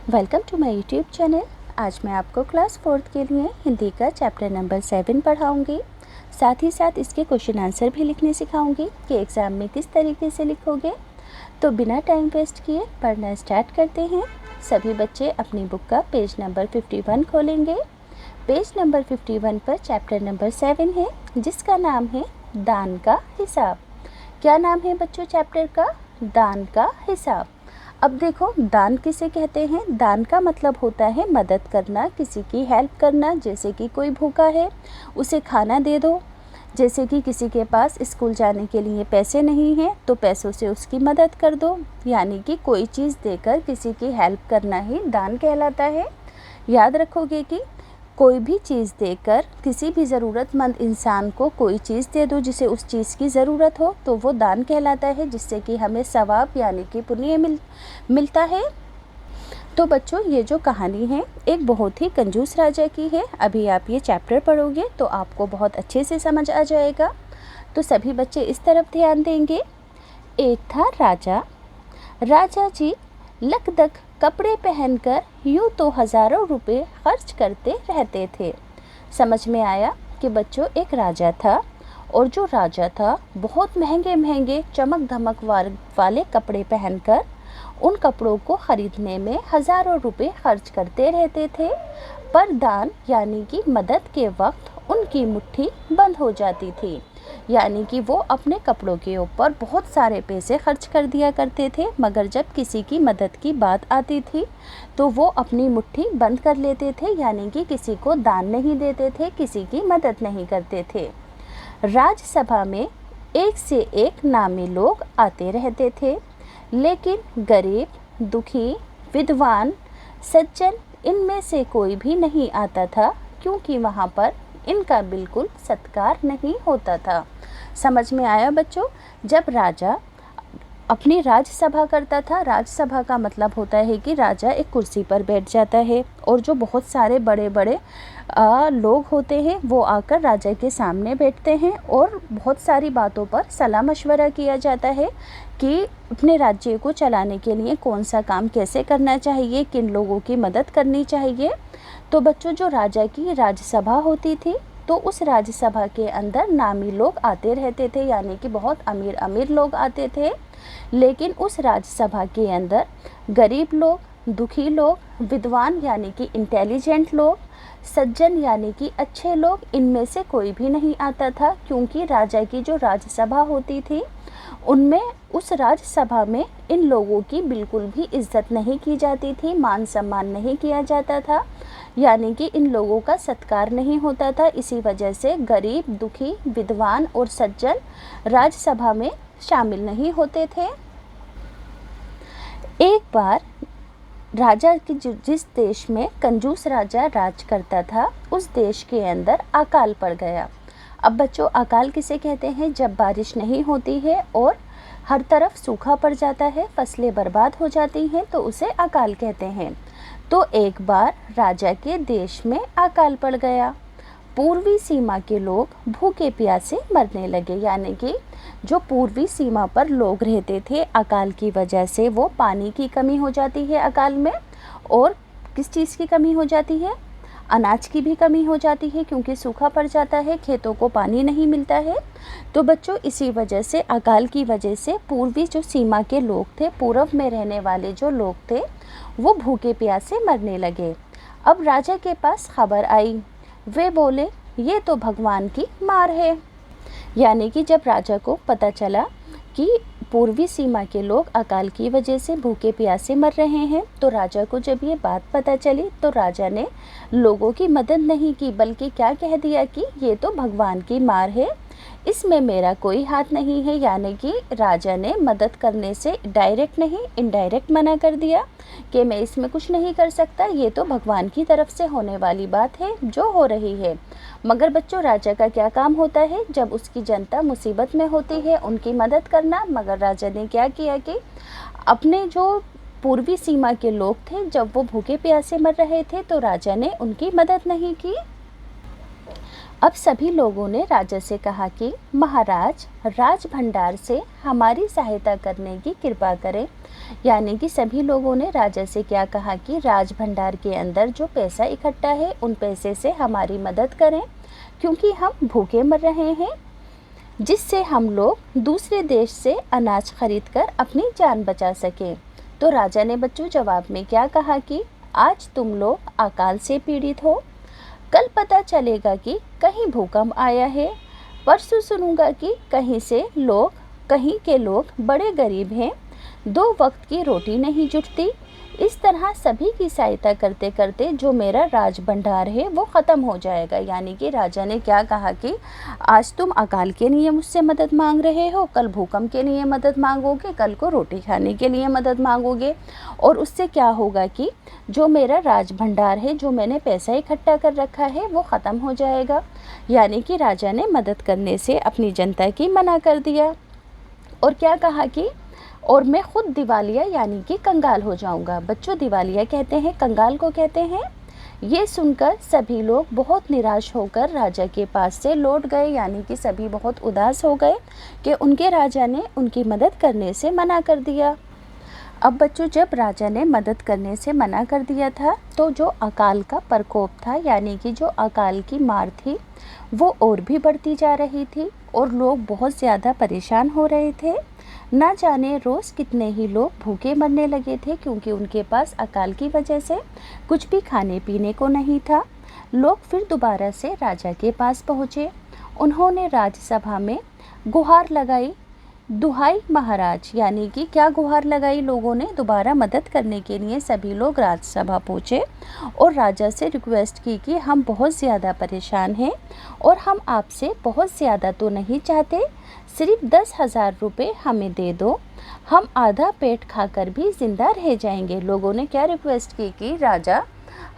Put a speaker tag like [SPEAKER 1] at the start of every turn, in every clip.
[SPEAKER 1] Welcome to my YouTube channel. आज मैं आपको क्लास 4th के लिए हिंदी का चैप्टर नंबर 7 पढ़ाऊंगी। साथ ही साथ इसके क्वेश्चन आंसर भी लिखने सिखाऊंगी कि एग्ज़ाम में किस तरीके से लिखोगे। तो बिना टाइम वेस्ट किए पढ़ना स्टार्ट करते हैं। सभी बच्चे अपनी बुक का पेज नंबर 51 खोलेंगे। पेज नंबर 51 पर चैप्टर नंबर 7 है, जिसका नाम है दान का हिसाब। क्या नाम है बच्चों चैप्टर का? दान का हिसाब। अब देखो, दान किसे कहते हैं? दान का मतलब होता है मदद करना, किसी की हेल्प करना। जैसे कि कोई भूखा है, उसे खाना दे दो। जैसे कि किसी के पास स्कूल जाने के लिए पैसे नहीं हैं, तो पैसों से उसकी मदद कर दो। यानी कि कोई चीज़ देकर किसी की हेल्प करना ही दान कहलाता है। याद रखोगे कि कोई भी चीज़ देकर किसी भी ज़रूरतमंद इंसान को कोई चीज़ दे दो जिसे उस चीज़ की ज़रूरत हो, तो वो दान कहलाता है, जिससे कि हमें सवाब यानी कि पुण्य मिलता है। तो बच्चों, ये जो कहानी है एक बहुत ही कंजूस राजा की है। अभी आप ये चैप्टर पढ़ोगे तो आपको बहुत अच्छे से समझ आ जाएगा। तो सभी बच्चे इस तरफ ध्यान देंगे। एक था राजा। राजा जी लकदक कपड़े पहनकर यूँ तो हज़ारों रुपए खर्च करते रहते थे। समझ में आया कि बच्चों, एक राजा था, और जो राजा था बहुत महंगे महंगे चमक धमक वाले कपड़े पहनकर उन कपड़ों को ख़रीदने में हज़ारों रुपए खर्च करते रहते थे। पर दान यानी कि मदद के वक्त उनकी मुट्ठी बंद हो जाती थी। यानी कि वो अपने कपड़ों के ऊपर बहुत सारे पैसे खर्च कर दिया करते थे, मगर जब किसी की मदद की बात आती थी तो वो अपनी मुट्ठी बंद कर लेते थे। यानी कि किसी को दान नहीं देते थे, किसी की मदद नहीं करते थे। राज्यसभा में एक से एक नामी लोग आते रहते थे, लेकिन गरीब, दुखी, विद्वान, सज्जन इनमें से कोई भी नहीं आता था, क्योंकि वहाँ पर इनका बिल्कुल सत्कार नहीं होता था। समझ में आया बच्चों? जब राजा अपनी राज्यसभा करता था, राज्यसभा का मतलब होता है कि राजा एक कुर्सी पर बैठ जाता है और जो बहुत सारे बड़े बड़े लोग होते हैं वो आकर राजा के सामने बैठते हैं और बहुत सारी बातों पर सलाह मशवरा किया जाता है कि अपने राज्य को चलाने के लिए कौन सा काम कैसे करना चाहिए, किन लोगों की मदद करनी चाहिए। तो बच्चों, जो राजा की राज्यसभा होती थी, तो उस राज्यसभा के अंदर नामी लोग आते रहते थे, यानी कि बहुत अमीर अमीर लोग आते थे। लेकिन उस राज्यसभा के अंदर गरीब लोग, दुखी लोग, विद्वान यानी कि इंटेलिजेंट लोग, सज्जन यानी कि अच्छे लोग, इनमें से कोई भी नहीं आता था, क्योंकि राजा की जो राज्यसभा होती थी उनमें, उस राज्यसभा में इन लोगों की बिल्कुल भी इज्जत नहीं की जाती थी, मान सम्मान नहीं किया जाता था। यानी कि इन लोगों का सत्कार नहीं होता था। इसी वजह से गरीब, दुखी, विद्वान और सज्जन राज्यसभा में शामिल नहीं होते थे। एक बार राजा की जिस देश में कंजूस राजा राज करता था, उस देश के अंदर अकाल पड़ गया। अब बच्चों, अकाल किसे कहते हैं? जब बारिश नहीं होती है और हर तरफ सूखा पड़ जाता है, फसलें बर्बाद हो जाती हैं, तो उसे अकाल कहते हैं। तो एक बार राजा के देश में अकाल पड़ गया। पूर्वी सीमा के लोग भूखे प्यासे मरने लगे। यानी कि जो पूर्वी सीमा पर लोग रहते थे, अकाल की वजह से वो पानी की कमी हो जाती है अकाल में, और किस चीज़ की कमी हो जाती है? अनाज की भी कमी हो जाती है, क्योंकि सूखा पड़ जाता है, खेतों को पानी नहीं मिलता है। तो बच्चों, इसी वजह से, अकाल की वजह से पूर्वी जो सीमा के लोग थे, पूर्व में रहने वाले जो लोग थे, वो भूखे प्यासे मरने लगे। अब राजा के पास खबर आई। वे बोले, ये तो भगवान की मार है। यानी कि जब राजा को पता चला कि पूर्वी सीमा के लोग अकाल की वजह से भूखे प्यासे मर रहे हैं, तो राजा को जब ये बात पता चली, तो राजा ने लोगों की मदद नहीं की, बल्कि क्या कह दिया कि ये तो भगवान की मार है, इसमें मेरा कोई हाथ नहीं है। यानी कि राजा ने मदद करने से डायरेक्ट नहीं, इनडायरेक्ट मना कर दिया कि मैं इसमें कुछ नहीं कर सकता, ये तो भगवान की तरफ से होने वाली बात है जो हो रही है। मगर बच्चों, राजा का क्या काम होता है? जब उसकी जनता मुसीबत में होती है, उनकी मदद करना। मगर राजा ने क्या किया कि अपने जो पूर्वी सीमा के लोग थे, जब वो भूखे प्यासे मर रहे थे, तो राजा ने उनकी मदद नहीं की। अब सभी लोगों ने राजा से कहा कि महाराज, राज भंडार से हमारी सहायता करने की कृपा करें। यानी कि सभी लोगों ने राजा से क्या कहा कि राज भंडार के अंदर जो पैसा इकट्ठा है उन पैसे से हमारी मदद करें, क्योंकि हम भूखे मर रहे हैं, जिससे हम लोग दूसरे देश से अनाज खरीद कर अपनी जान बचा सकें। तो राजा ने बच्चों जवाब में क्या कहा कि आज तुम लोग अकाल से पीड़ित हो, कल पता चलेगा कि कहीं भूकंप आया है, परसों सुनूंगा कि कहीं के लोग बड़े गरीब हैं, 2 वक्त की रोटी नहीं जुटती। इस तरह सभी की सहायता करते करते जो मेरा राज भंडार है वो ख़त्म हो जाएगा। यानी कि राजा ने क्या कहा कि आज तुम अकाल के लिए मुझसे मदद मांग रहे हो, कल भूकंप के लिए मदद मांगोगे, कल को रोटी खाने के लिए मदद मांगोगे, और उससे क्या होगा कि जो मेरा राज भंडार है, जो मैंने पैसा इकट्ठा कर रखा है, वो ख़त्म हो जाएगा। यानी कि राजा ने मदद करने से अपनी जनता की मना कर दिया और क्या कहा कि और मैं खुद दिवालिया यानी कि कंगाल हो जाऊंगा। बच्चों, दिवालिया कहते हैं, कंगाल को कहते हैं। ये सुनकर सभी लोग बहुत निराश होकर राजा के पास से लौट गए। यानी कि सभी बहुत उदास हो गए कि उनके राजा ने उनकी मदद करने से मना कर दिया। अब बच्चों, जब राजा ने मदद करने से मना कर दिया था तो जो अकाल का प्रकोप था, यानी कि जो अकाल की मार थी, वो और भी बढ़ती जा रही थी और लोग बहुत ज़्यादा परेशान हो रहे थे। ना जाने रोज़ कितने ही लोग भूखे मरने लगे थे, क्योंकि उनके पास अकाल की वजह से कुछ भी खाने पीने को नहीं था। लोग फिर दोबारा से राजा के पास पहुँचे। उन्होंने राज्यसभा में गुहार लगाई, दुहाई महाराज, यानी कि क्या गुहार लगाई लोगों ने दोबारा मदद करने के लिए। सभी लोग राज्यसभा पहुँचे और राजा से रिक्वेस्ट की कि हम बहुत ज़्यादा परेशान हैं और हम आपसे बहुत ज़्यादा तो नहीं चाहते, सिर्फ 10,000 रुपये हमें दे दो, हम आधा पेट खाकर भी ज़िंदा रह जाएंगे। लोगों ने क्या रिक्वेस्ट की कि राजा,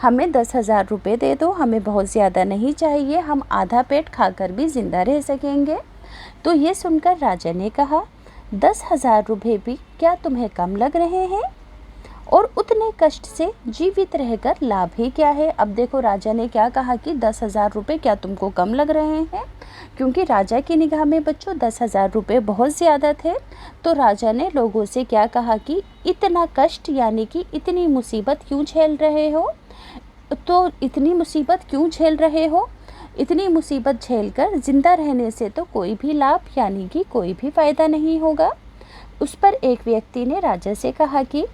[SPEAKER 1] हमें 10,000 रुपये दे दो, हमें बहुत ज़्यादा नहीं चाहिए, हम आधा पेट खाकर भी ज़िंदा रह सकेंगे। तो ये सुनकर राजा ने कहा, 10,000 रुपये भी क्या तुम्हें कम लग रहे हैं? और उतने कष्ट से जीवित रहकर लाभ ही क्या है? अब देखो, राजा ने क्या कहा कि 10,000 रुपये क्या तुमको कम लग रहे हैं? क्योंकि राजा की निगाह में बच्चों 10,000 रुपये बहुत ज़्यादा थे। तो राजा ने लोगों से क्या कहा कि इतना कष्ट, यानी कि इतनी मुसीबत क्यों झेल रहे हो? तो इतनी मुसीबत क्यों झेल रहे हो? इतनी मुसीबत झेलकर ज़िंदा रहने से तो कोई भी लाभ, यानी कि कोई भी फ़ायदा नहीं होगा। उस पर एक व्यक्ति ने राजा से कहा कि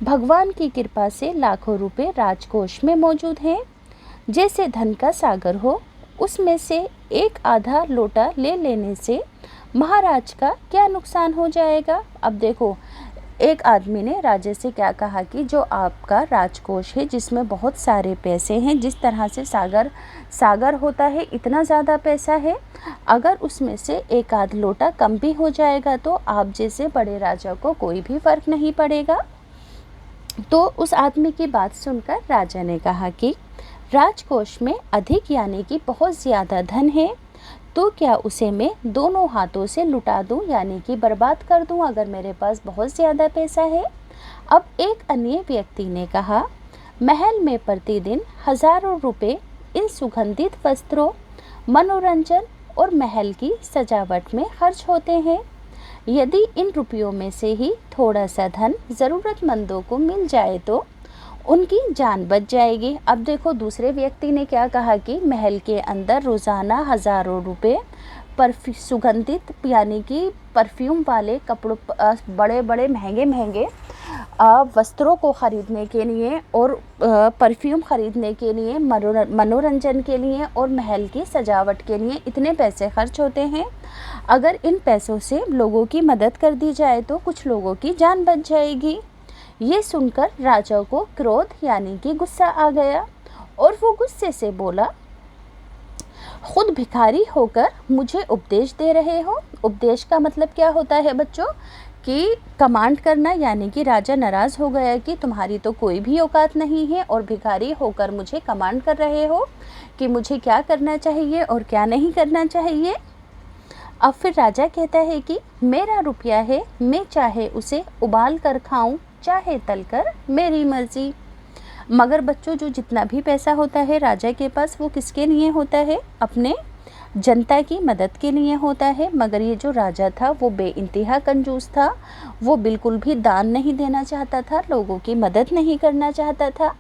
[SPEAKER 1] भगवान की कृपा से लाखों रुपए राजकोष में मौजूद हैं। जैसे धन का सागर हो, उसमें से एक आधा लोटा ले लेने से महाराज का क्या नुकसान हो जाएगा? अब देखो, एक आदमी ने राजा से क्या कहा कि जो आपका राजकोष है, जिसमें बहुत सारे पैसे हैं, जिस तरह से सागर होता है, इतना ज़्यादा पैसा है, अगर उसमें से एक आध लोटा कम भी हो जाएगा तो आप जैसे बड़े राजा को कोई भी फ़र्क नहीं पड़ेगा। तो उस आदमी की बात सुनकर राजा ने कहा कि राजकोष में अधिक, यानी कि बहुत ज़्यादा धन है, तो क्या उसे मैं दोनों हाथों से लुटा दूं, यानी कि बर्बाद कर दूं, अगर मेरे पास बहुत ज़्यादा पैसा है। अब एक अन्य व्यक्ति ने कहा, महल में प्रतिदिन हज़ारों रुपए इन सुगंधित वस्त्रों, मनोरंजन और महल की सजावट में खर्च होते हैं। यदि इन रुपयों में से ही थोड़ा सा धन ज़रूरतमंदों को मिल जाए तो उनकी जान बच जाएगी। अब देखो, दूसरे व्यक्ति ने क्या कहा कि महल के अंदर रोज़ाना हज़ारों रुपए सुगंधित, यानी कि परफ्यूम वाले कपड़ों, बड़े बड़े महंगे महंगे वस्त्रों को ख़रीदने के लिए और परफ्यूम ख़रीदने के लिए, मनोरंजन के लिए और महल की सजावट के लिए इतने पैसे खर्च होते हैं। अगर इन पैसों से लोगों की मदद कर दी जाए तो कुछ लोगों की जान बच जाएगी। ये सुनकर राजा को क्रोध, यानी कि गुस्सा आ गया और वो गुस्से से बोला, खुद भिखारी होकर मुझे उपदेश दे रहे हो। उपदेश का मतलब क्या होता है बच्चों? कि कमांड करना, यानी कि राजा नाराज़ हो गया कि तुम्हारी तो कोई भी औकात नहीं है और भिखारी होकर मुझे कमांड कर रहे हो कि मुझे क्या करना चाहिए और क्या नहीं करना चाहिए। अब फिर राजा कहता है कि मेरा रुपया है, मैं चाहे उसे उबाल कर खाऊं, चाहे तलकर, मेरी मर्जी। मगर बच्चों, जो जितना भी पैसा होता है राजा के पास, वो किसके लिए होता है? अपने जनता की मदद के लिए होता है। मगर ये जो राजा था वो बेइंतहा कंजूस था, वो बिल्कुल भी दान नहीं देना चाहता था, लोगों की मदद नहीं करना चाहता था।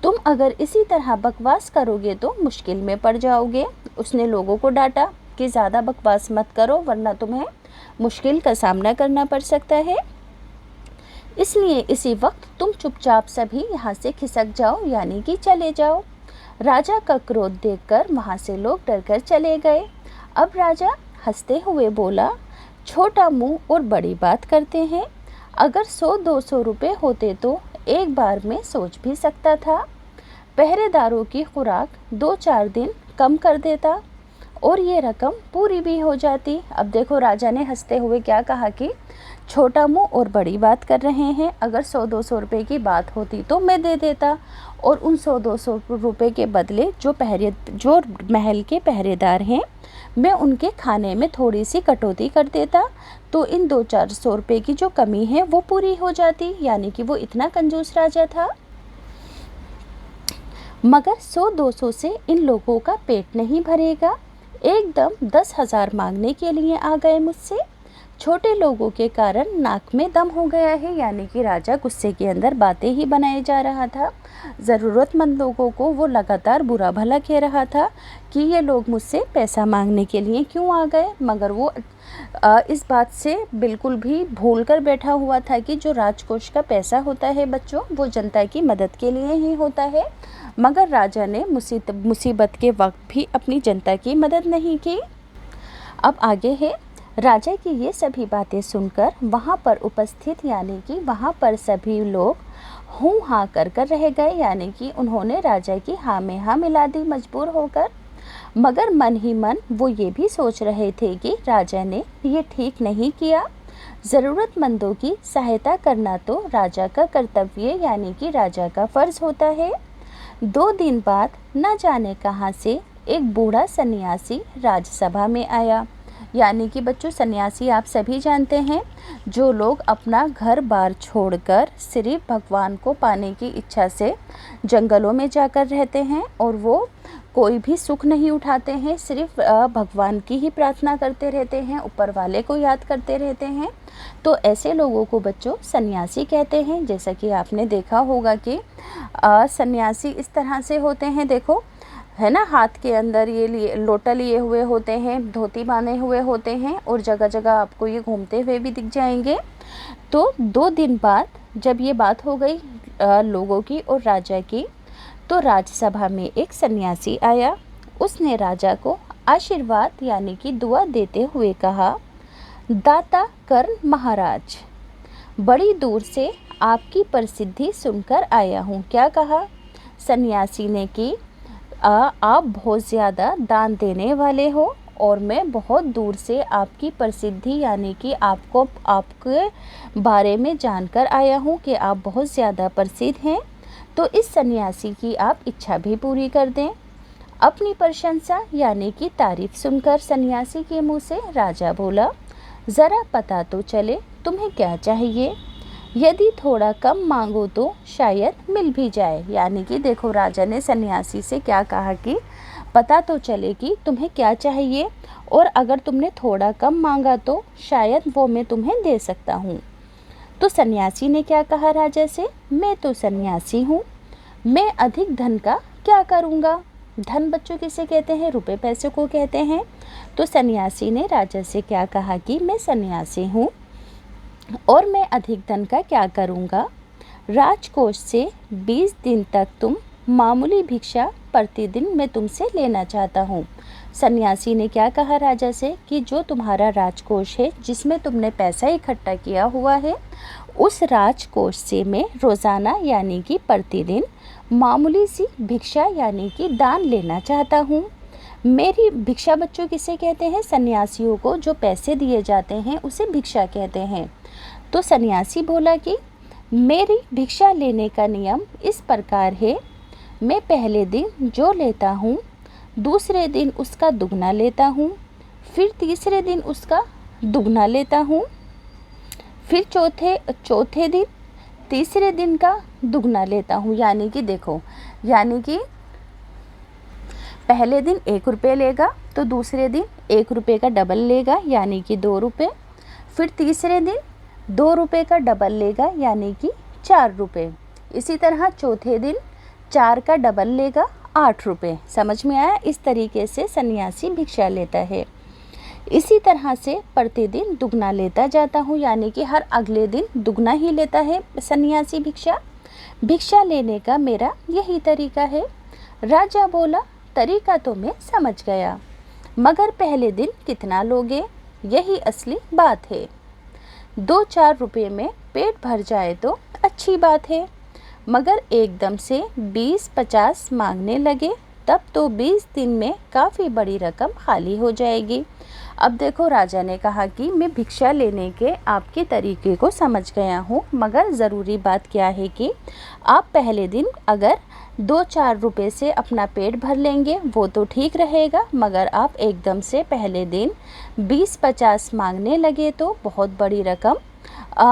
[SPEAKER 1] तुम अगर इसी तरह बकवास करोगे तो मुश्किल में पड़ जाओगे। उसने लोगों को डांटा कि ज़्यादा बकवास मत करो वरना तुम्हें मुश्किल का सामना करना पड़ सकता है। इसलिए इसी वक्त तुम चुपचाप सभी यहाँ से खिसक जाओ, यानी कि चले जाओ। राजा का क्रोध देखकर वहाँ से लोग डरकर चले गए। अब राजा हंसते हुए बोला, छोटा मुंह और बड़ी बात करते हैं। अगर 100-200 रुपये होते तो एक बार में सोच भी सकता था। पहरेदारों की खुराक 2-4 दिन कम कर देता और ये रकम पूरी भी हो जाती। अब देखो राजा ने हंसते हुए क्या कहा कि छोटा मुंह और बड़ी बात कर रहे हैं, अगर 100-200 रुपये की बात होती तो मैं दे देता और उन 100-200 रुपये के बदले जो महल के पहरेदार हैं मैं उनके खाने में थोड़ी सी कटौती कर देता, तो इन 200-400 रुपये की जो कमी है वो पूरी हो जाती। यानी कि वो इतना कंजूस राजा था। मगर 100-200 से इन लोगों का पेट नहीं भरेगा। एकदम 10,000 मांगने के लिए आ गए मुझसे। छोटे लोगों के कारण नाक में दम हो गया है, यानी कि राजा गुस्से के अंदर बातें ही बनाए जा रहा था। ज़रूरतमंद लोगों को वो लगातार बुरा भला कह रहा था कि ये लोग मुझसे पैसा मांगने के लिए क्यों आ गए। मगर वो इस बात से बिल्कुल भी भूल कर बैठा हुआ था कि जो राजकोष का पैसा होता है बच्चों, वो जनता की मदद के लिए ही होता है। मगर राजा ने मुसीबत के वक्त भी अपनी जनता की मदद नहीं की। अब आगे है, राजा की ये सभी बातें सुनकर वहाँ पर उपस्थित यानी कि वहाँ पर सभी लोग हूँ हाँ कर रह गए, यानी कि उन्होंने राजा की हाँ में हाँ मिला दी मजबूर होकर। मगर मन ही मन वो ये भी सोच रहे थे कि राजा ने ये ठीक नहीं किया। ज़रूरतमंदों की सहायता करना तो राजा का कर्तव्य यानी कि राजा का फ़र्ज़ होता है। 2 दिन बाद न जाने कहाँ से एक बूढ़ा सन्यासी राजसभा में आया। यानी कि बच्चों सन्यासी आप सभी जानते हैं, जो लोग अपना घर बार छोड़कर सिर्फ भगवान को पाने की इच्छा से जंगलों में जाकर रहते हैं और वो कोई भी सुख नहीं उठाते हैं, सिर्फ भगवान की ही प्रार्थना करते रहते हैं, ऊपर वाले को याद करते रहते हैं। तो ऐसे लोगों को बच्चों सन्यासी कहते हैं। जैसा कि आपने देखा होगा कि सन्यासी इस तरह से होते हैं, देखो है ना, हाथ के अंदर ये लिए लोटा लिए हुए होते हैं, धोती बांधे हुए होते हैं और जगह जगह आपको ये घूमते हुए भी दिख जाएंगे। तो 2 दिन बाद जब ये बात हो गई लोगों की और राजा की, तो राजसभा में एक सन्यासी आया। उसने राजा को आशीर्वाद यानी कि दुआ देते हुए कहा, दाता कर्ण महाराज, बड़ी दूर से आपकी प्रसिद्धि सुनकर आया हूँ। क्या कहा सन्यासी ने कि आप बहुत ज़्यादा दान देने वाले हो और मैं बहुत दूर से आपकी प्रसिद्धि यानी कि आपके बारे में जानकर आया हूँ कि आप बहुत ज़्यादा प्रसिद्ध हैं। तो इस सन्यासी की आप इच्छा भी पूरी कर दें। अपनी प्रशंसा यानी कि तारीफ सुनकर सन्यासी के मुंह से राजा बोला, ज़रा पता तो चले तुम्हें क्या चाहिए। यदि थोड़ा कम मांगो तो शायद मिल भी जाए। यानी कि देखो राजा ने सन्यासी से क्या कहा कि पता तो चले कि तुम्हें क्या चाहिए और अगर तुमने थोड़ा कम मांगा तो शायद वो मैं तुम्हें दे सकता हूँ। तो सन्यासी ने क्या कहा राजा से, मैं तो सन्यासी हूँ, मैं अधिक धन का क्या करूँगा। धन बच्चों किसे कहते हैं, रुपए पैसे को कहते हैं। तो सन्यासी ने राजा से क्या कहा कि मैं सन्यासी हूँ और मैं अधिक धन का क्या करूँगा। राजकोष से 20 दिन तक तुम मामूली भिक्षा प्रतिदिन मैं तुमसे लेना चाहता हूँ। सन्यासी ने क्या कहा राजा से कि जो तुम्हारा राजकोष है जिसमें तुमने पैसा इकट्ठा किया हुआ है, उस राजकोष से मैं रोज़ाना यानी कि प्रतिदिन मामूली सी भिक्षा यानी कि दान लेना चाहता हूँ। मेरी भिक्षा बच्चों किसे कहते हैं, सन्यासियों को जो पैसे दिए जाते हैं उसे भिक्षा कहते हैं। तो सन्यासी बोला कि मेरी भिक्षा लेने का नियम इस प्रकार है, मैं पहले दिन जो लेता हूँ दूसरे दिन उसका दुगना लेता हूँ, फिर तीसरे दिन उसका दुगना लेता हूँ, फिर चौथे दिन तीसरे दिन का दुगना लेता हूँ। यानी कि देखो, यानी कि पहले दिन 1 रुपये लेगा तो दूसरे दिन 1 रुपये का डबल लेगा यानी कि 2 रुपये, फिर तीसरे दिन 2 रुपये का डबल लेगा यानी कि 4 रुपये। इसी तरह चौथे दिन 4 का डबल लेगा 8 रुपये। समझ में आया? इस तरीके से सन्यासी भिक्षा लेता है। इसी तरह से प्रतिदिन दुगना लेता जाता हूँ, यानी कि हर अगले दिन दुगना ही लेता है सन्यासी भिक्षा। भिक्षा लेने का मेरा यही तरीका है। राजा बोला, तरीका तो मैं समझ गया, मगर पहले दिन कितना लोगे, यही असली बात है। 2-4 रुपये में पेट भर जाए तो अच्छी बात है, मगर एकदम से 20-50 मांगने लगे तब तो 20 दिन में काफ़ी बड़ी रकम खाली हो जाएगी। अब देखो, राजा ने कहा कि मैं भिक्षा लेने के आपके तरीके को समझ गया हूँ, मगर ज़रूरी बात क्या है कि आप पहले दिन अगर 2-4 रुपये से अपना पेट भर लेंगे वो तो ठीक रहेगा, मगर आप एकदम से पहले दिन 20-50 मांगने लगे तो बहुत बड़ी रकम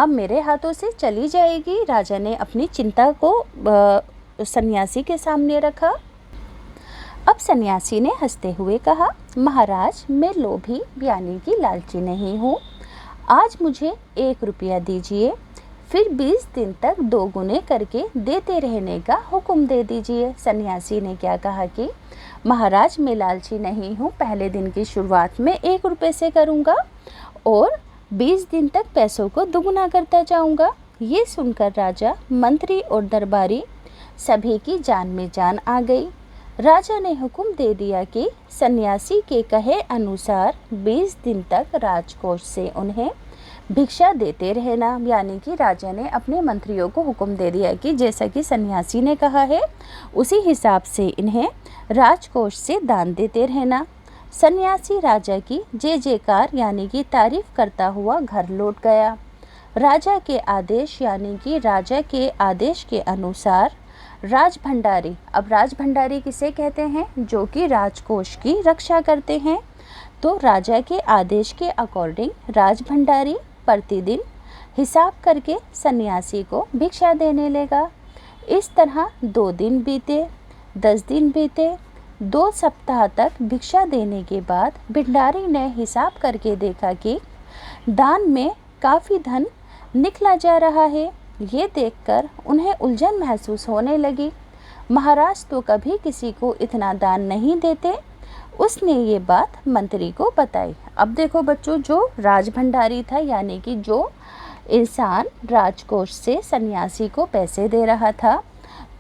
[SPEAKER 1] मेरे हाथों से चली जाएगी। राजा ने अपनी चिंता को सन्यासी के सामने रखा। अब सन्यासी ने हंसते हुए कहा, महाराज, मैं लोभी यानी कि लालची नहीं हूँ। आज मुझे 1 रुपया दीजिए, फिर 20 दिन तक 2 गुने करके देते रहने का हुक्म दे दीजिए। सन्यासी ने क्या कहा कि महाराज, मैं लालची नहीं हूँ, पहले दिन की शुरुआत में 1 रुपये से करूँगा और 20 दिन तक पैसों को दुगुना करता जाऊँगा। ये सुनकर राजा, मंत्री और दरबारी सभी की जान में जान आ गई। राजा ने हुक्म दे दिया कि सन्यासी के कहे अनुसार 20 दिन तक राजकोष से उन्हें भिक्षा देते रहना, यानी कि राजा ने अपने मंत्रियों को हुक्म दे दिया कि जैसा कि सन्यासी ने कहा है उसी हिसाब से इन्हें राजकोष से दान देते रहना। सन्यासी राजा की जय जयकार यानी कि तारीफ करता हुआ घर लौट गया। राजा के आदेश यानी कि राजा के आदेश के अनुसार राज भंडारी, अब राज भंडारी किसे कहते हैं? जो कि राजकोष की रक्षा करते हैं। तो राजा के आदेश के अकॉर्डिंग राज भंडारी प्रतिदिन हिसाब करके सन्यासी को भिक्षा देने लगा। इस तरह 2 दिन बीते, 10 दिन बीते, 2 सप्ताह तक भिक्षा देने के बाद भंडारी ने हिसाब करके देखा कि दान में काफ़ी धन निकला जा रहा है। ये देखकर उन्हें उलझन महसूस होने लगी। महाराज तो कभी किसी को इतना दान नहीं देते। उसने ये बात मंत्री को बताई। अब देखो बच्चों, जो राज भंडारी था यानी कि जो इंसान राजकोष से सन्यासी को पैसे दे रहा था,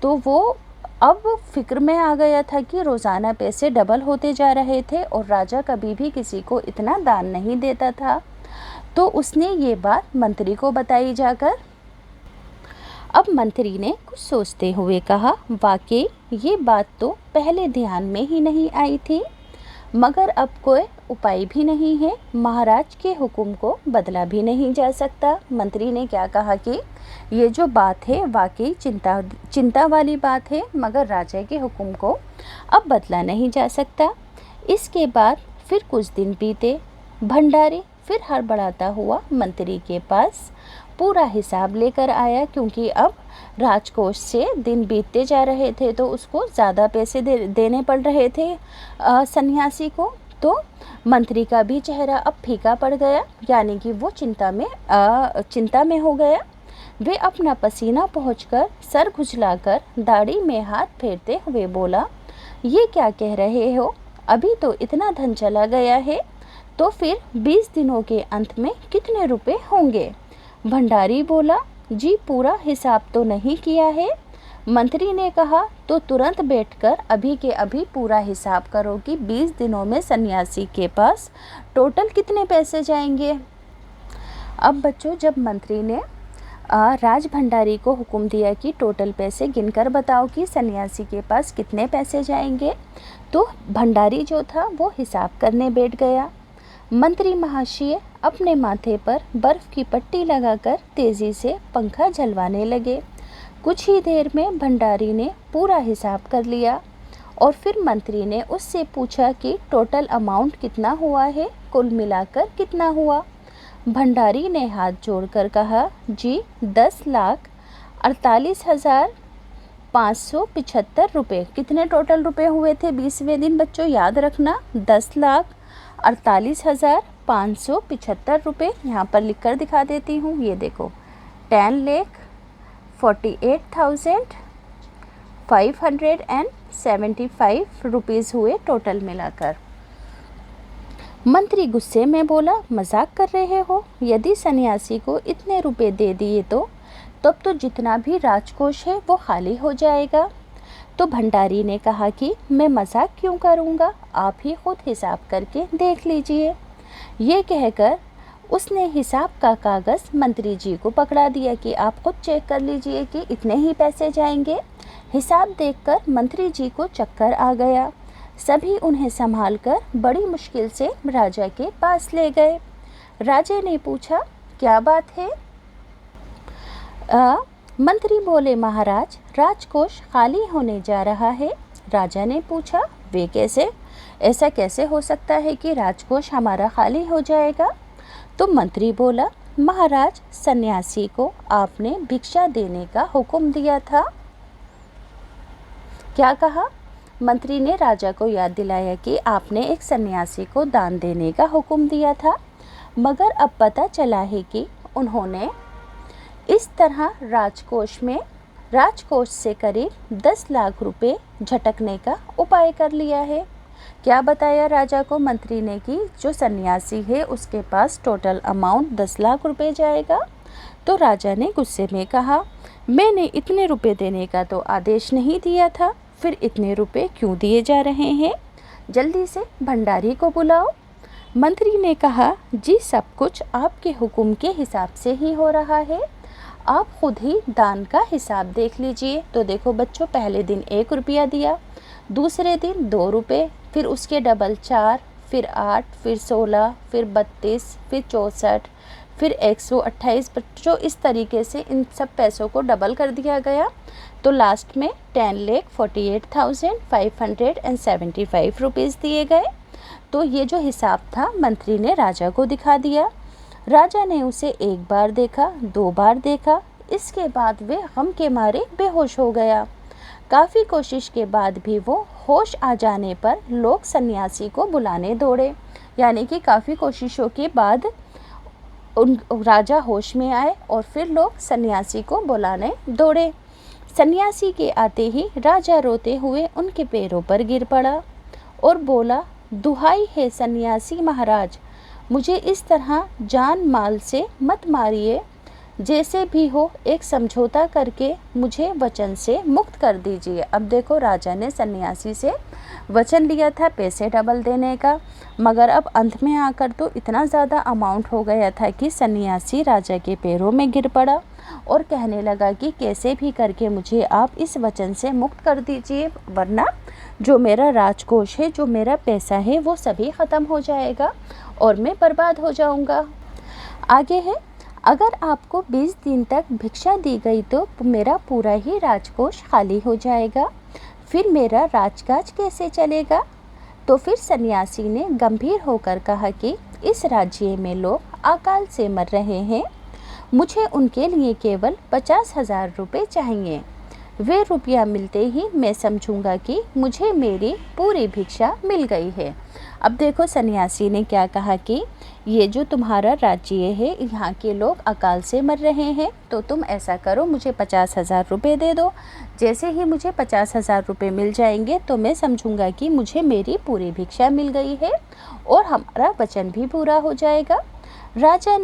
[SPEAKER 1] तो वो अब फिक्र में आ गया था कि रोज़ाना पैसे डबल होते जा रहे थे और राजा कभी भी किसी को इतना दान नहीं देता था। तो उसने ये बात मंत्री को बताई जाकर। अब मंत्री ने कुछ सोचते हुए कहा, वाकई ये बात तो पहले ध्यान में ही नहीं आई थी, मगर अब कोई उपाय भी नहीं है। महाराज के हुक्म को बदला भी नहीं जा सकता। मंत्री ने क्या कहा कि ये जो बात है वाकई चिंता वाली बात है, मगर राजा के हुक्म को अब बदला नहीं जा सकता। इसके बाद फिर कुछ दिन बीते। भंडारी फिर हड़बड़ाता हुआ मंत्री के पास पूरा हिसाब लेकर आया, क्योंकि अब राजकोष से दिन बीतते जा रहे थे तो उसको ज़्यादा पैसे देने पड़ रहे थे सन्यासी को। तो मंत्री का भी चेहरा अब फीका पड़ गया, यानी कि वो चिंता में हो गया। वे अपना पसीना पोंछकर, सर खुजलाकर, दाढ़ी में हाथ फेरते हुए बोला, ये क्या कह रहे हो? अभी तो इतना धन चला गया है, तो फिर 20 दिनों के अंत में कितने रुपए होंगे? भंडारी बोला, जी पूरा हिसाब तो नहीं किया है। मंत्री ने कहा, तो तुरंत बैठकर अभी के अभी पूरा हिसाब करो कि 20 दिनों में सन्यासी के पास टोटल कितने पैसे जाएंगे। अब बच्चों, जब मंत्री ने राज भंडारी को हुक्म दिया कि टोटल पैसे गिनकर बताओ कि सन्यासी के पास कितने पैसे जाएंगे, तो भंडारी जो था वो हिसाब करने बैठ गया। मंत्री महाशय अपने माथे पर बर्फ़ की पट्टी लगाकर तेज़ी से पंखा झलवाने लगे। कुछ ही देर में भंडारी ने पूरा हिसाब कर लिया और फिर मंत्री ने उससे पूछा कि टोटल अमाउंट कितना हुआ है, कुल मिलाकर कितना हुआ। भंडारी ने हाथ जोड़कर कहा, जी 10,48,500 575 रुपये। कितने टोटल रुपए हुए थे 20वें दिन बच्चों, याद रखना 10,48,575 रुपये। यहाँ पर लिख कर दिखा देती हूँ, ये देखो 10,48,575 रुपीज़ हुए टोटल मिलाकर। मंत्री गुस्से में बोला, मजाक कर रहे हो? यदि सन्यासी को इतने रुपए दे दिए तो तब तो जितना भी राजकोष है वो खाली हो जाएगा। तो भंडारी ने कहा कि मैं मजाक क्यों करूँगा, आप ही खुद हिसाब करके देख लीजिए। ये कहकर उसने हिसाब का कागज़ मंत्री जी को पकड़ा दिया कि आप खुद चेक कर लीजिए कि इतने ही पैसे जाएंगे। हिसाब देखकर मंत्री जी को चक्कर आ गया। सभी उन्हें संभालकर बड़ी मुश्किल से राजा के पास ले गए। राजा ने पूछा, क्या बात है? मंत्री बोले, महाराज राजकोष खाली होने जा रहा है। राजा ने पूछा, वे कैसे? ऐसा कैसे हो सकता है कि राजकोष हमारा खाली हो जाएगा? तो मंत्री बोला, महाराज सन्यासी को आपने भिक्षा देने का हुक्म दिया था। क्या कहा? मंत्री ने राजा को याद दिलाया कि आपने एक सन्यासी को दान देने का हुक्म दिया था, मगर अब पता चला है कि उन्होंने इस तरह राजकोष से करीब 10 लाख रुपए झटकने का उपाय कर लिया है। क्या बताया राजा को मंत्री ने कि जो सन्यासी है उसके पास टोटल अमाउंट 10 लाख रुपए जाएगा। तो राजा ने गुस्से में कहा, मैंने इतने रुपए देने का तो आदेश नहीं दिया था, फिर इतने रुपए क्यों दिए जा रहे हैं? जल्दी से भंडारी को बुलाओ। मंत्री ने कहा, जी सब कुछ आपके हुक्म के हिसाब से ही हो रहा है, आप खुद ही दान का हिसाब देख लीजिए। तो देखो बच्चों, पहले दिन 1 रुपया दिया, दूसरे दिन 2 रुपये, फिर उसके डबल 4, फिर 8, फिर 16, फिर 32, फिर 64, फिर 128। बच्चों इस तरीके से इन सब पैसों को डबल कर दिया गया। तो लास्ट में 10,48,575 रुपीज़ दिए गए। तो ये जो हिसाब था मंत्री ने राजा को दिखा दिया। राजा ने उसे 1 बार देखा, 2 बार देखा, इसके बाद वे गम के मारे बेहोश हो गया। काफ़ी कोशिश के बाद भी वो होश आ जाने पर लोग सन्यासी को बुलाने दौड़े। यानी कि काफ़ी कोशिशों के बाद राजा होश में आए और फिर लोग सन्यासी को बुलाने दौड़े। सन्यासी के आते ही राजा रोते हुए उनके पैरों पर गिर पड़ा और बोला, दुहाई है सन्यासी महाराज, मुझे इस तरह जान माल से मत मारिए, जैसे भी हो एक समझौता करके मुझे वचन से मुक्त कर दीजिए। अब देखो राजा ने सन्यासी से वचन लिया था पैसे डबल देने का, मगर अब अंत में आकर तो इतना ज़्यादा अमाउंट हो गया था कि सन्यासी राजा के पैरों में गिर पड़ा और कहने लगा कि कैसे भी करके मुझे आप इस वचन से मुक्त कर दीजिए, वरना जो मेरा राजकोष है, जो मेरा पैसा है, वो सभी ख़त्म हो जाएगा और मैं बर्बाद हो जाऊंगा। आगे है, अगर आपको 20 दिन तक भिक्षा दी गई तो मेरा पूरा ही राजकोष खाली हो जाएगा, फिर मेरा राजकाज कैसे चलेगा? तो फिर सन्यासी ने गंभीर होकर कहा कि इस राज्य में लोग अकाल से मर रहे हैं, मुझे उनके लिए केवल 50,000 रुपये चाहिए। वे रुपया मिलते ही मैं समझूंगा कि मुझे मेरी पूरी भिक्षा मिल गई है। अब देखो सन्यासी ने क्या कहा कि ये जो तुम्हारा राज्य है, यहाँ के लोग अकाल से मर रहे हैं, तो तुम ऐसा करो, मुझे 50,000 रुपये दे दो। जैसे ही मुझे 50,000 रुपये मिल जाएंगे तो मैं समझूंगा कि मुझे मेरी पूरी भिक्षा मिल गई है और हमारा वचन भी पूरा हो जाएगा। राजा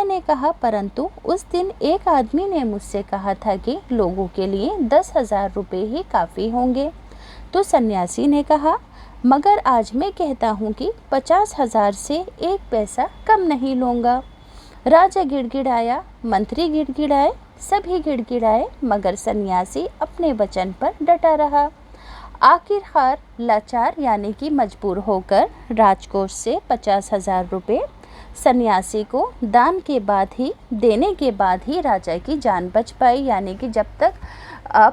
[SPEAKER 1] ने कहा, परंतु उस दिन एक आदमी ने मुझसे कहा था कि लोगों के लिए 10,000 रुपये ही काफ़ी होंगे। तो सन्यासी ने कहा, मगर आज मैं कहता हूँ कि 50,000 से 1 पैसा कम नहीं लूँगा। राजा गिड़गिड़ाया, मंत्री गिड़गिड़ाए, सभी गिड़गिड़ाए, मगर सन्यासी अपने वचन पर डटा रहा। आखिरकार लाचार यानी कि मजबूर होकर राजकोष से 50,000 रुपये सन्यासी को देने के बाद ही राजा की जान बच पाई। यानी कि जब तक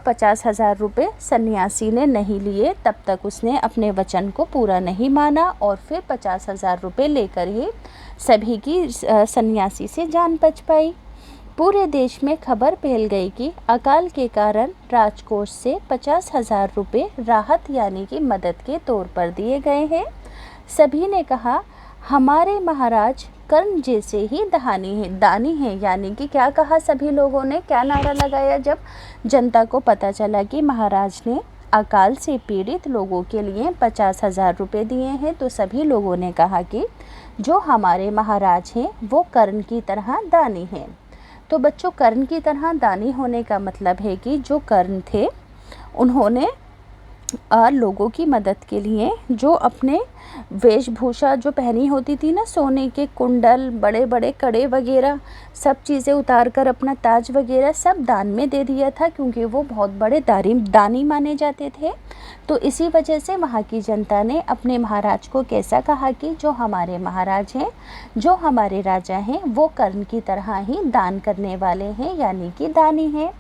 [SPEAKER 1] 50,000 रुपये सन्यासी ने नहीं लिए तब तक उसने अपने वचन को पूरा नहीं माना और फिर 50,000 रुपये लेकर ही सभी की सन्यासी से जान बच पाई। पूरे देश में खबर फैल गई कि अकाल के कारण राजकोष से 50,000 रुपये राहत यानी कि मदद के तौर पर दिए गए हैं। सभी ने कहा हमारे महाराज कर्ण जैसे ही दानी हैं। यानी कि क्या कहा सभी लोगों ने, क्या नारा लगाया जब जनता को पता चला कि महाराज ने अकाल से पीड़ित लोगों के लिए 50,000 रुपये दिए हैं, तो सभी लोगों ने कहा कि जो हमारे महाराज हैं वो कर्ण की तरह दानी हैं। तो बच्चों, कर्ण की तरह दानी होने का मतलब है कि जो कर्ण थे उन्होंने लोगों की मदद के लिए जो अपने वेशभूषा जो पहनी होती थी ना, सोने के कुंडल, बड़े बड़े कड़े वगैरह सब चीज़ें उतार कर अपना ताज वगैरह सब दान में दे दिया था, क्योंकि वो बहुत बड़े दानी माने जाते थे। तो इसी वजह से वहाँ की जनता ने अपने महाराज को कैसा कहा कि जो हमारे महाराज हैं, जो हमारे राजा हैं, वो कर्ण की तरह ही दान करने वाले हैं, यानी कि दानी हैं।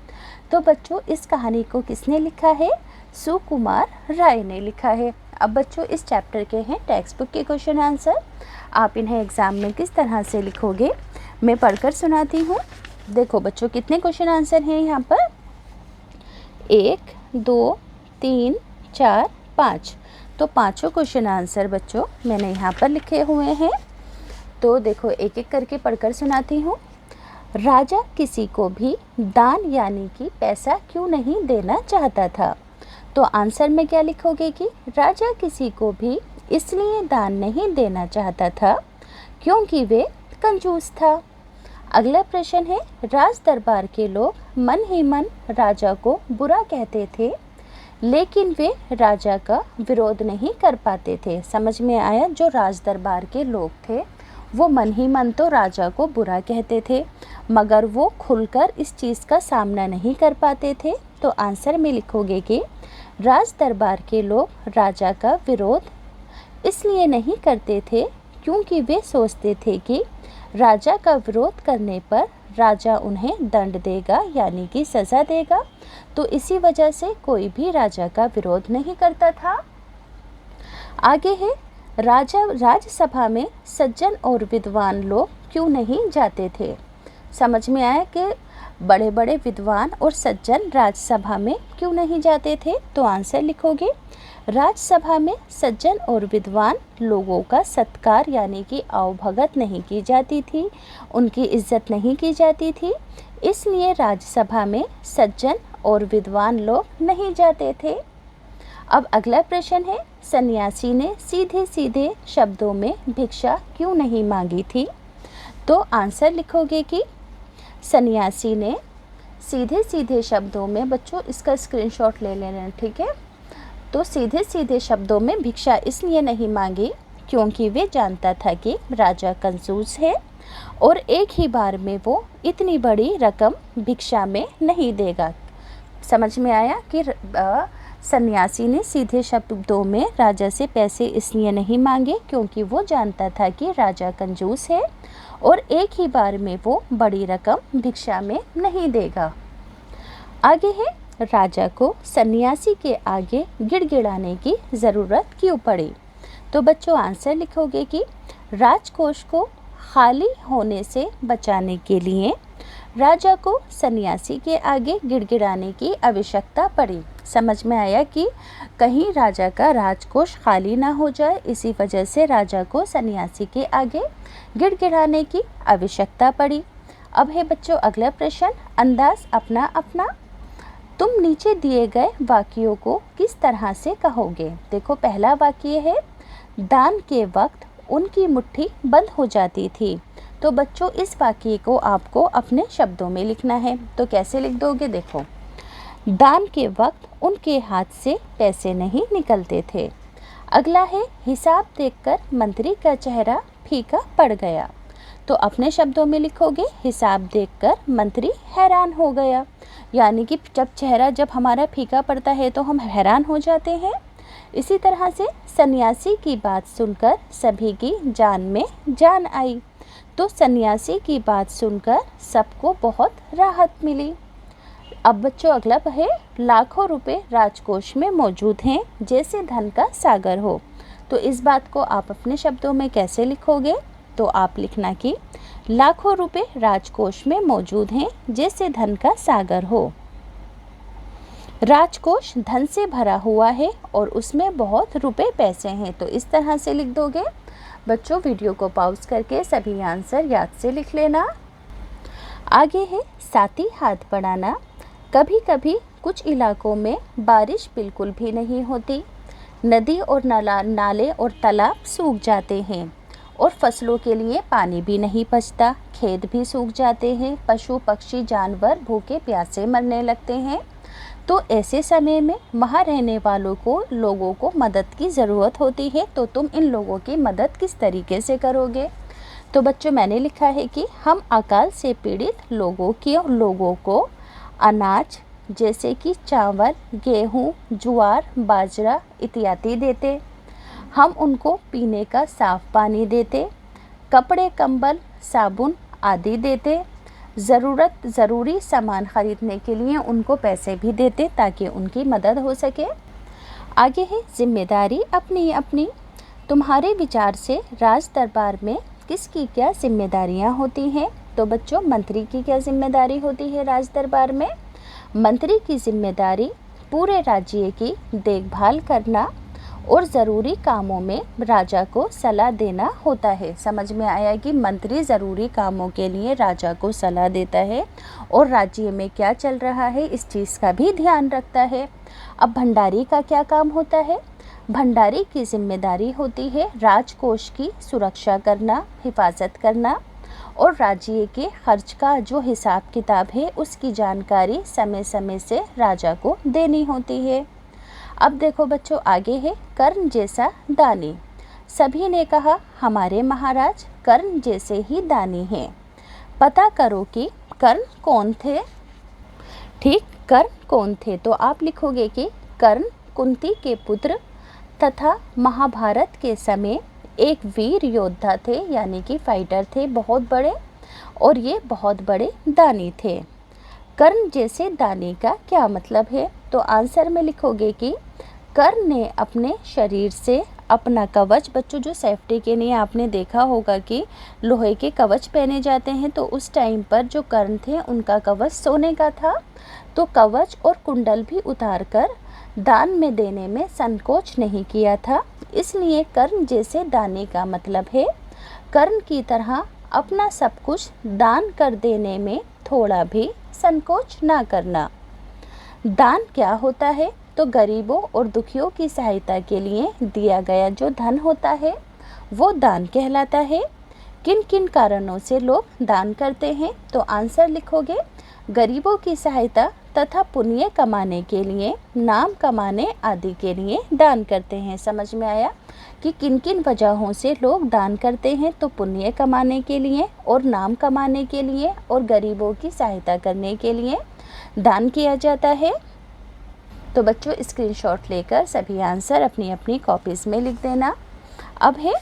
[SPEAKER 1] तो बच्चों, इस कहानी को किसने लिखा है? सुकुमार राय ने लिखा है। अब बच्चों, इस चैप्टर के हैं टेक्स्ट बुक के क्वेश्चन आंसर। आप इन्हें एग्ज़ाम में किस तरह से लिखोगे मैं पढ़कर सुनाती हूँ। देखो बच्चों, कितने क्वेश्चन आंसर हैं यहाँ पर? 1, 2, 3, 4, 5। तो पाँचों क्वेश्चन आंसर बच्चों मैंने यहाँ पर लिखे हुए हैं। तो देखो, एक एक करके पढ़कर सुनाती हूँ। राजा किसी को भी दान यानी कि पैसा क्यों नहीं देना चाहता था? तो आंसर में क्या लिखोगे कि राजा किसी को भी इसलिए दान नहीं देना चाहता था क्योंकि वे कंजूस था। अगला प्रश्न है, राज दरबार के लोग मन ही मन राजा को बुरा कहते थे, लेकिन वे राजा का विरोध नहीं कर पाते थे। समझ में आया? जो राज दरबार के लोग थे वो मन ही मन तो राजा को बुरा कहते थे, मगर वो खुलकर इस चीज़ का सामना नहीं कर पाते थे। तो आंसर में लिखोगे कि राज दरबार के लोग राजा का विरोध इसलिए नहीं करते थे क्योंकि वे सोचते थे कि राजा का विरोध करने पर राजा उन्हें दंड देगा, यानी कि सज़ा देगा। तो इसी वजह से कोई भी राजा का विरोध नहीं करता था। आगे है, राज्यसभा में सज्जन और विद्वान लोग क्यों नहीं जाते थे? समझ में आया कि बड़े बड़े विद्वान और सज्जन राज्यसभा में क्यों नहीं जाते थे? तो आंसर लिखोगे, राज्यसभा में सज्जन और विद्वान लोगों का सत्कार यानी कि आवभगत नहीं की जाती थी, उनकी इज्जत नहीं की जाती थी, इसलिए राज्यसभा में सज्जन और विद्वान लोग नहीं जाते थे। अब अगला प्रश्न है, सन्यासी ने सीधे सीधे शब्दों में भिक्षा क्यों नहीं मांगी थी? तो आंसर लिखोगे कि सन्यासी ने सीधे सीधे शब्दों में, बच्चों इसका स्क्रीनशॉट ले लेना, ठीक है? तो सीधे सीधे शब्दों में भिक्षा इसलिए नहीं मांगी क्योंकि वे जानता था कि राजा कंजूस है और एक ही बार में वो इतनी बड़ी रकम भिक्षा में नहीं देगा। समझ में आया कि सन्यासी ने सीधे शब्दों में राजा से पैसे इसलिए नहीं मांगे क्योंकि वो जानता था कि राजा कंजूस है और एक ही बार में वो बड़ी रकम भिक्षा में नहीं देगा। आगे है, राजा को सन्यासी के आगे गिड़गिड़ाने की ज़रूरत क्यों पड़ी? तो बच्चों आंसर लिखोगे कि राजकोष को खाली होने से बचाने के लिए राजा को सन्यासी के आगे गिड़गिड़ाने की आवश्यकता पड़ी। समझ में आया कि कहीं राजा का राजकोष खाली ना हो जाए, इसी वजह से राजा को सन्यासी के आगे गिड़गिड़ाने की आवश्यकता पड़ी। अब है बच्चों अगला प्रश्न, अंदाज अपना अपना। तुम नीचे दिए गए वाक्यों को किस तरह से कहोगे? देखो, पहला वाक्य है, दान के वक्त उनकी मुट्ठी बंद हो जाती थी। तो बच्चों इस वाक्य को आपको अपने शब्दों में लिखना है। तो कैसे लिख दोगे? देखो, दान के वक्त उनके हाथ से पैसे नहीं निकलते थे। अगला है, हिसाब देखकर मंत्री का चेहरा फीका पड़ गया। तो अपने शब्दों में लिखोगे, हिसाब देखकर मंत्री हैरान हो गया। यानी कि जब हमारा फीका पड़ता है तो हम हैरान हो जाते हैं। इसी तरह से सन्यासी की बात सुनकर सभी की जान में जान आई। तो सन्यासी की बात सुनकर सबको बहुत राहत मिली। अब बच्चों अगला है, लाखों रुपए राजकोष में मौजूद हैं जैसे धन का सागर हो। तो इस बात को आप अपने शब्दों में कैसे लिखोगे? तो आप लिखना कि लाखों रुपए राजकोष में मौजूद हैं, जैसे धन का सागर हो। राजकोष धन से भरा हुआ है और उसमें बहुत रुपए पैसे हैं। तो इस तरह से लिख दोगे। बच्चों, वीडियो को पॉज करके सभी आंसर याद से लिख लेना। आगे है साथी हाथ बढ़ाना। कभी कभी कुछ इलाकों में बारिश बिल्कुल भी नहीं होती। नदी और नाले और तालाब सूख जाते हैं और फसलों के लिए पानी भी नहीं बचता। खेत भी सूख जाते हैं। पशु पक्षी जानवर भूखे प्यासे मरने लगते हैं। तो ऐसे समय में वहाँ रहने वालों को लोगों को मदद की ज़रूरत होती है। तो तुम इन लोगों की मदद किस तरीके से करोगे? तो बच्चों, मैंने लिखा है कि हम अकाल से पीड़ित लोगों को अनाज जैसे कि चावल, गेहूँ, ज्वार, बाजरा इत्यादि देते। हम उनको पीने का साफ पानी देते। कपड़े, कंबल, साबुन आदि देते। ज़रूरी सामान खरीदने के लिए उनको पैसे भी देते ताकि उनकी मदद हो सके। आगे है जिम्मेदारी अपनी अपनी। तुम्हारे विचार से राज दरबार में किसकी क्या जिम्मेदारियां होती हैं? तो बच्चों, मंत्री की क्या जिम्मेदारी होती है राज दरबार में? मंत्री की जिम्मेदारी पूरे राज्य की देखभाल करना और ज़रूरी कामों में राजा को सलाह देना होता है। समझ में आया कि मंत्री ज़रूरी कामों के लिए राजा को सलाह देता है और राज्य में क्या चल रहा है इस चीज़ का भी ध्यान रखता है। अब भंडारी का क्या काम होता है? भंडारी की जिम्मेदारी होती है राजकोष की सुरक्षा करना, हिफाजत करना और राज्य के खर्च का जो हिसाब किताब है उसकी जानकारी समय समय से राजा को देनी होती है। अब देखो बच्चों, आगे है कर्ण जैसा दानी। सभी ने कहा हमारे महाराज कर्ण जैसे ही दानी हैं। पता करो कि कर्ण कौन थे। ठीक, कर्ण कौन थे? तो आप लिखोगे कि कर्ण कुंती के पुत्र तथा महाभारत के समय एक वीर योद्धा थे, यानी कि फाइटर थे बहुत बड़े, और ये बहुत बड़े दानी थे। कर्ण जैसे दानी का क्या मतलब है? तो आंसर में लिखोगे कि कर्ण ने अपने शरीर से अपना कवच, बच्चों जो सेफ्टी के लिए आपने देखा होगा कि लोहे के कवच पहने जाते हैं, तो उस टाइम पर जो कर्ण थे उनका कवच सोने का था। तो कवच और कुंडल भी उतार कर दान में देने में संकोच नहीं किया था। इसलिए कर्ण जैसे दानी का मतलब है कर्ण की तरह अपना सब कुछ दान कर देने में थोड़ा भी संकोच ना करना। दान क्या होता है? तो गरीबों और दुखियों की सहायता के लिए दिया गया जो धन होता है वो दान कहलाता है। किन किन कारणों से लोग दान करते हैं? तो आंसर लिखोगे गरीबों की सहायता तथा पुण्य कमाने के लिए, नाम कमाने आदि के लिए दान करते हैं। समझ में आया कि किन किन वजहों से लोग दान करते हैं? तो पुण्य कमाने के लिए और नाम कमाने के लिए और गरीबों की सहायता करने के लिए दान किया जाता है। तो बच्चों, स्क्रीनशॉट लेकर सभी आंसर अपनी अपनी कॉपीज़ में लिख देना। अब है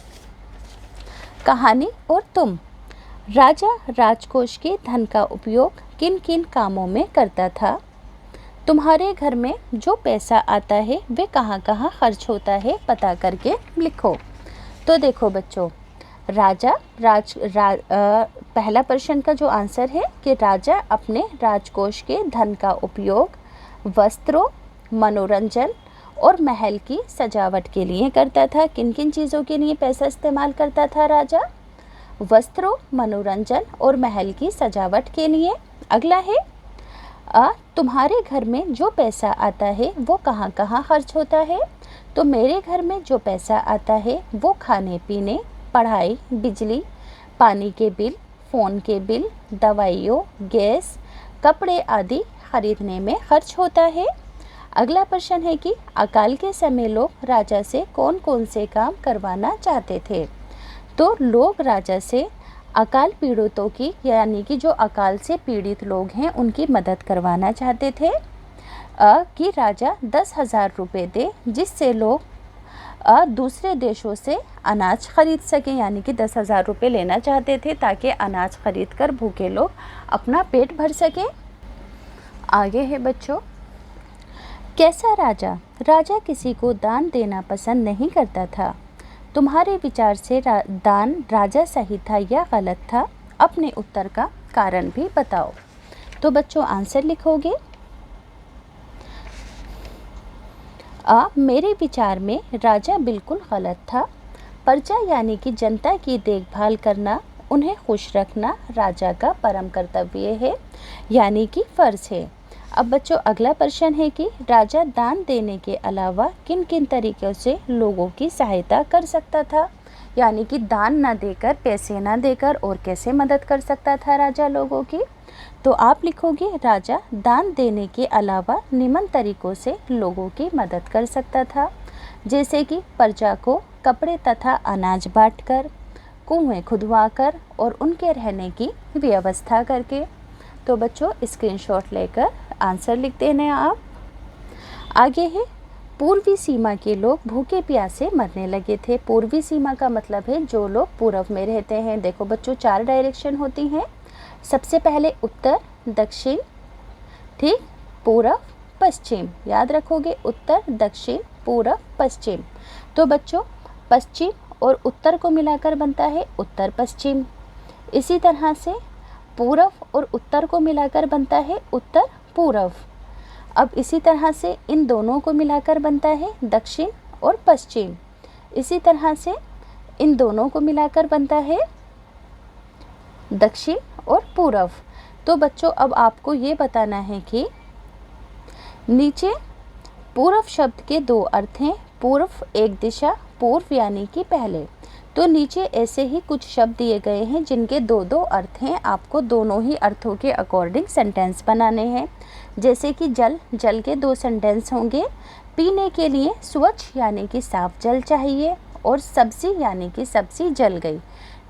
[SPEAKER 1] कहानी और तुम। राजा राजकोष के धन का उपयोग किन किन कामों में करता था? तुम्हारे घर में जो पैसा आता है वे कहाँ कहाँ खर्च होता है पता करके लिखो। तो देखो बच्चों, पहला प्रश्न का जो आंसर है कि राजा अपने राजकोष के धन का उपयोग वस्त्रों, मनोरंजन और महल की सजावट के लिए करता था। किन किन चीज़ों के लिए पैसा इस्तेमाल करता था राजा? वस्त्रों, मनोरंजन और महल की सजावट के लिए। अगला है तुम्हारे घर में जो पैसा आता है वो कहाँ कहाँ खर्च होता है? तो मेरे घर में जो पैसा आता है वो खाने पीने, पढ़ाई, बिजली, पानी के बिल, फ़ोन के बिल, दवाइयों, गैस, कपड़े आदि खरीदने में खर्च होता है। अगला प्रश्न है कि अकाल के समय लोग राजा से कौन कौन से काम करवाना चाहते थे? तो लोग राजा से अकाल पीड़ितों की, यानी कि जो अकाल से पीड़ित लोग हैं उनकी मदद करवाना चाहते थे कि राजा 10,000 रुपये दे, जिससे लोग दूसरे देशों से अनाज खरीद सकें। यानी कि 10,000 रुपये लेना चाहते थे ताकि अनाज खरीद कर भूखे लोग अपना पेट भर सकें। आगे है बच्चों, कैसा राजा? राजा किसी को दान देना पसंद नहीं करता था। तुम्हारे विचार से दान राजा सही था या गलत था? अपने उत्तर का कारण भी बताओ। तो बच्चों आंसर लिखोगे। मेरे विचार में राजा बिल्कुल गलत था। प्रजा यानी कि जनता की देखभाल करना, उन्हें खुश रखना राजा का परम कर्तव्य है, यानी कि फर्ज है। अब बच्चों अगला प्रश्न है कि राजा दान देने के अलावा किन किन तरीक़ों से लोगों की सहायता कर सकता था, यानी कि दान ना देकर, पैसे ना देकर और कैसे मदद कर सकता था राजा लोगों की। तो आप लिखोगे राजा दान देने के अलावा निम्न तरीक़ों से लोगों की मदद कर सकता था, जैसे कि प्रजा को कपड़े तथा अनाज बांटकर, कुएं खुदवाकर और उनके रहने की व्यवस्था करके। तो बच्चों स्क्रीनशॉट लेकर आंसर लिख देना आप। आगे है पूर्वी सीमा के लोग भूखे प्यासे मरने लगे थे। पूर्वी सीमा का मतलब है जो लोग पूर्व में रहते हैं। देखो बच्चों 4 डायरेक्शन होती हैं। सबसे पहले उत्तर, दक्षिण, ठीक, पूर्व, पश्चिम। याद रखोगे उत्तर, दक्षिण, पूर्व, पश्चिम। तो बच्चों पश्चिम और उत्तर को मिलाकर बनता है उत्तर पश्चिम। इसी तरह से पूर्व और उत्तर को मिलाकर बनता है उत्तर पूर्व। अब इसी तरह से इन दोनों को मिलाकर बनता है दक्षिण और पश्चिम। इसी तरह से इन दोनों को मिलाकर बनता है दक्षिण और पूर्व। तो बच्चों अब आपको ये बताना है कि नीचे पूर्व शब्द के 2 अर्थ हैं। पूर्व एक दिशा, पूर्व यानी कि पहले। तो नीचे ऐसे ही कुछ शब्द दिए गए हैं जिनके 2-2 अर्थ हैं। आपको दोनों ही अर्थों के अकॉर्डिंग सेंटेंस बनाने हैं। जैसे कि जल, जल के 2 सेंटेंस होंगे। पीने के लिए स्वच्छ यानी कि साफ जल चाहिए, और सब्जी यानी कि सब्जी जल गई।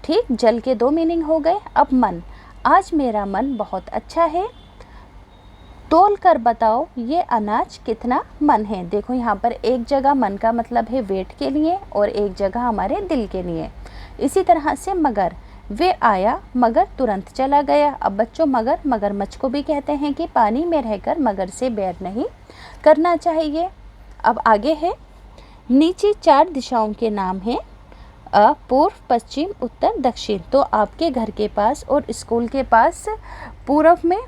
[SPEAKER 1] ठीक, जल के 2 मीनिंग हो गए। अब मन, आज मेरा मन बहुत अच्छा है। तोल कर बताओ ये अनाज कितना मन है। देखो यहाँ पर एक जगह मन का मतलब है वेट के लिए और एक जगह हमारे दिल के लिए। इसी तरह से मगर, वे आया मगर तुरंत चला गया। अब बच्चों मगर, मगरमच्छ को भी कहते हैं कि पानी में रहकर मगर से बैर नहीं करना चाहिए। अब आगे है नीचे 4 दिशाओं के नाम हैं पूर्व, पश्चिम, उत्तर, दक्षिण। तो आपके घर के पास और स्कूल के पास पूर्व में,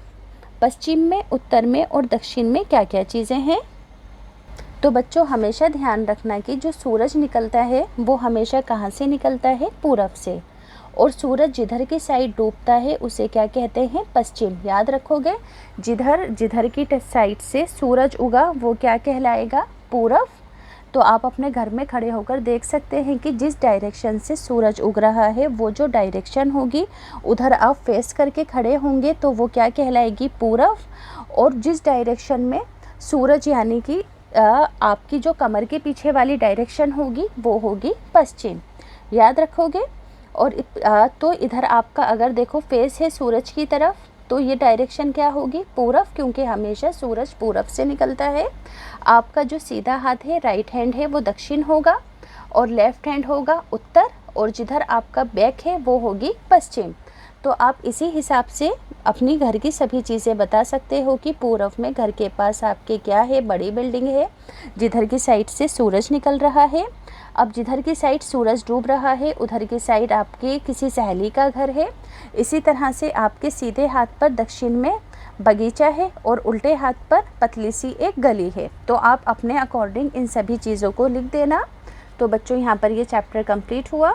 [SPEAKER 1] पश्चिम में, उत्तर में और दक्षिण में क्या क्या चीज़ें हैं। तो बच्चों हमेशा ध्यान रखना कि जो सूरज निकलता है वो हमेशा कहाँ से निकलता है, पूरब से। और सूरज जिधर की साइड डूबता है उसे क्या कहते हैं, पश्चिम। याद रखोगे जिधर की साइड से सूरज उगा वो क्या कहलाएगा, पूरब। तो आप अपने घर में खड़े होकर देख सकते हैं कि जिस डायरेक्शन से सूरज उग रहा है वो जो डायरेक्शन होगी उधर आप फेस करके खड़े होंगे तो वो क्या कहलाएगी, पूरब। और जिस डायरेक्शन में सूरज यानी कि आपकी जो कमर के पीछे वाली डायरेक्शन होगी वो होगी पश्चिम। याद रखोगे। और तो इधर आपका अगर देखो फेस है सूरज की तरफ तो ये डायरेक्शन क्या होगी, पूरब, क्योंकि हमेशा सूरज पूरब से निकलता है। आपका जो सीधा हाथ है, राइट हैंड है, वो दक्षिण होगा और लेफ्ट हैंड होगा उत्तर, और जिधर आपका बैक है वो होगी पश्चिम। तो आप इसी हिसाब से अपनी घर की सभी चीज़ें बता सकते हो कि पूर्व में घर के पास आपके क्या है, बड़ी बिल्डिंग है जिधर की साइड से सूरज निकल रहा है। अब जिधर की साइड सूरज डूब रहा है उधर की साइड आपके किसी सहेली का घर है। इसी तरह से आपके सीधे हाथ पर दक्षिण में बगीचा है और उल्टे हाथ पर पतली सी एक गली है। तो आप अपने अकॉर्डिंग इन सभी चीज़ों को लिख देना। तो बच्चों यहाँ पर ये चैप्टर कंप्लीट हुआ।